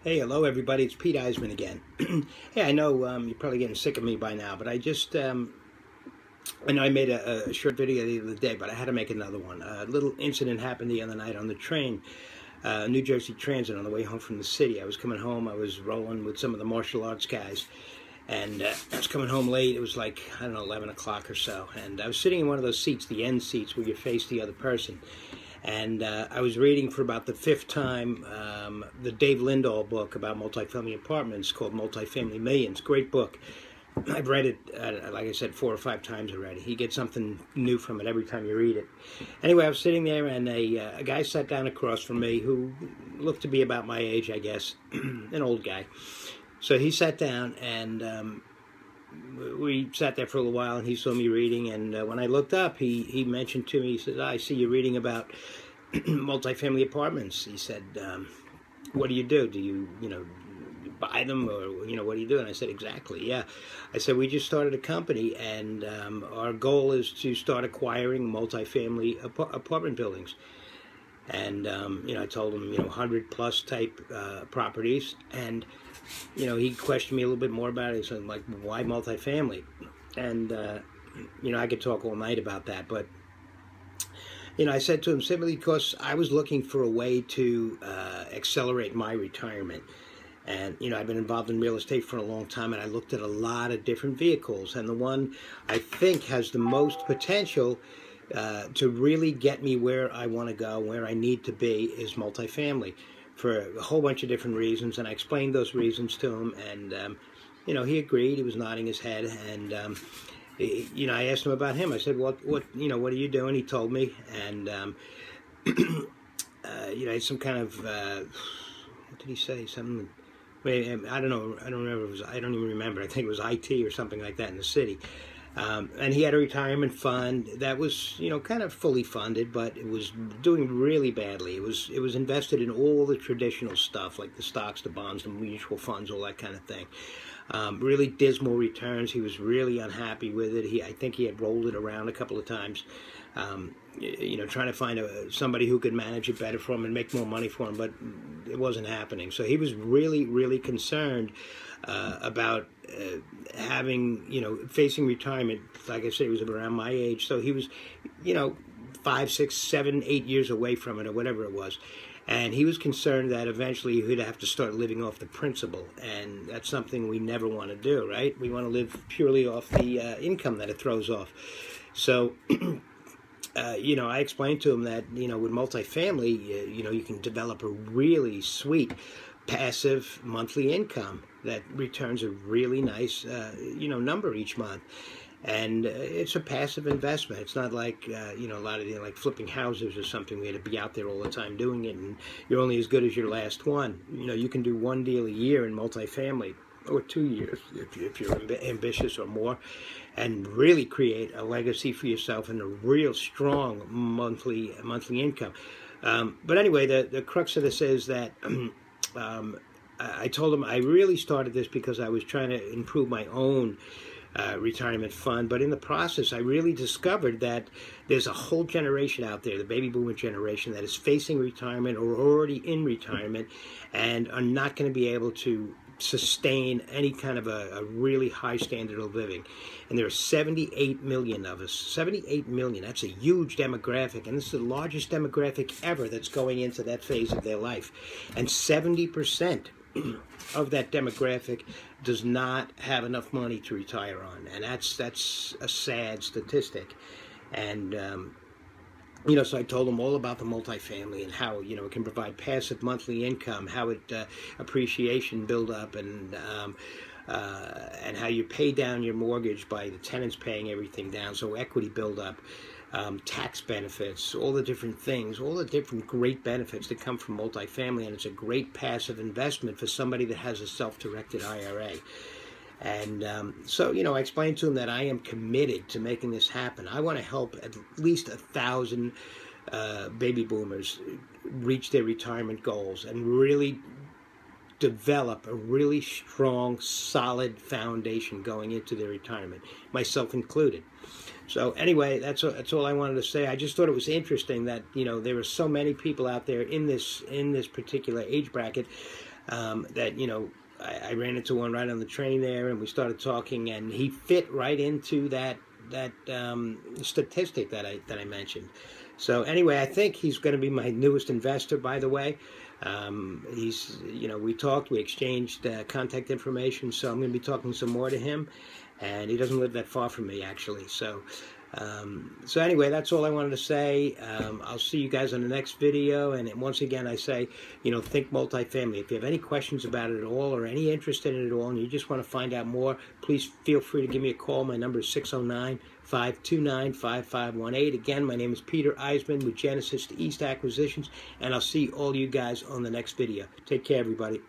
Hey, hello everybody. It's Pete Eisman again. Hey, I know you're probably getting sick of me by now, but I know I made a short video the other day, but I had to make another one. A little incident happened the other night on the train, New Jersey Transit, on the way home from the city. I was coming home. I was rolling with some of the martial arts guys, and I was coming home late. It was like, I don't know, 11 o'clock or so, and I was sitting in one of those seats, the end seats, where you face the other person. And I was reading for about the fifth time the Dave Lindahl book about multifamily apartments called Multifamily Millions. Great book. I've read it, like I said, 4 or 5 times already. You get something new from it every time you read it. Anyway, I was sitting there, and a guy sat down across from me who looked to be about my age, I guess, an old guy. So he sat down, and we sat there for a little while, and he saw me reading, and when I looked up, he mentioned to me, he said, I see you're reading about multifamily apartments. He said, what do? Do you buy them, or, what do you do? And I said, exactly, yeah. I said, we just started a company, and our goal is to start acquiring multifamily apartment buildings. And, I told him, 100-plus type properties, and he questioned me a little bit more about it. He said, like, why multifamily? And, I could talk all night about that. But, I said to him simply because I was looking for a way to accelerate my retirement. And, I've been involved in real estate for a long time, and I looked at a lot of different vehicles. And the one I think has the most potential to really get me where I want to go, where I need to be, is multifamily, for a whole bunch of different reasons. And I explained those reasons to him, and he agreed. He was nodding his head, and I asked him about him. I said, what are you doing? He told me, and some kind of what did he say? Something. I don't know. I don't remember. I don't even remember. I think it was IT or something like that in the city. And he had a retirement fund that was, kind of fully funded, but it was doing really badly. It was invested in all the traditional stuff, like the stocks, the bonds, the mutual funds, all that kind of thing. Really dismal returns. He was really unhappy with it. I think he had rolled it around a couple of times, trying to find somebody who could manage it better for him and make more money for him, but it wasn't happening. So he was really, really concerned about facing retirement. Like I said, he was around my age, so he was, 5, 6, 7, 8 years away from it, or whatever it was. And he was concerned that eventually he'd have to start living off the principal, and that's something we never want to do, right? We want to live purely off the income that it throws off. So, I explained to him that, with multifamily, you can develop a really sweet passive monthly income that returns a really nice, number each month. And it's a passive investment. It's not like, a lot of like flipping houses or something. We had to be out there all the time doing it, and you're only as good as your last one. You can do one deal a year in multifamily, or 2 years if you're ambitious, or more, and really create a legacy for yourself and a real strong monthly income. But anyway, the crux of this is that I told him I really started this because I was trying to improve my own retirement fund, but in the process I really discovered that there's a whole generation out there, the baby boomer generation, that is facing retirement or already in retirement and are not going to be able to sustain any kind of a really high standard of living. And there are 78 million of us. 78 million, that's a huge demographic, and this is the largest demographic ever that's going into that phase of their life. And 70% of that demographic does not have enough money to retire on, and that's a sad statistic. And so I told them all about the multifamily and how it can provide passive monthly income, how it appreciation build up, and how you pay down your mortgage by the tenants paying everything down, so equity build up. Tax benefits, all the different things, all the different great benefits that come from multifamily, and it's a great passive investment for somebody that has a self-directed IRA. And so, I explained to him that I am committed to making this happen. I want to help at least 1,000 baby boomers reach their retirement goals and really develop a really strong, solid foundation going into their retirement, myself included. So anyway, that's all I wanted to say. I just thought it was interesting that there are so many people out there in this particular age bracket that, you know, I ran into one right on the train there, and we started talking, and he fit right into that statistic that I mentioned. So anyway, I think he's going to be my newest investor, by the way. He's, you know, we talked, we exchanged contact information, so I'm going to be talking some more to him, and he doesn't live that far from me, actually. So anyway, that's all I wanted to say. I'll see you guys on the next video, and once again, I say, you know, think multifamily. If you have any questions about it at all, or any interest in it at all, and you just want to find out more, please feel free to give me a call. My number is 609-529-5518. Again, my name is Peter Eisman with Genesis East Acquisitions, and I'll see all you guys on the next video. Take care, everybody.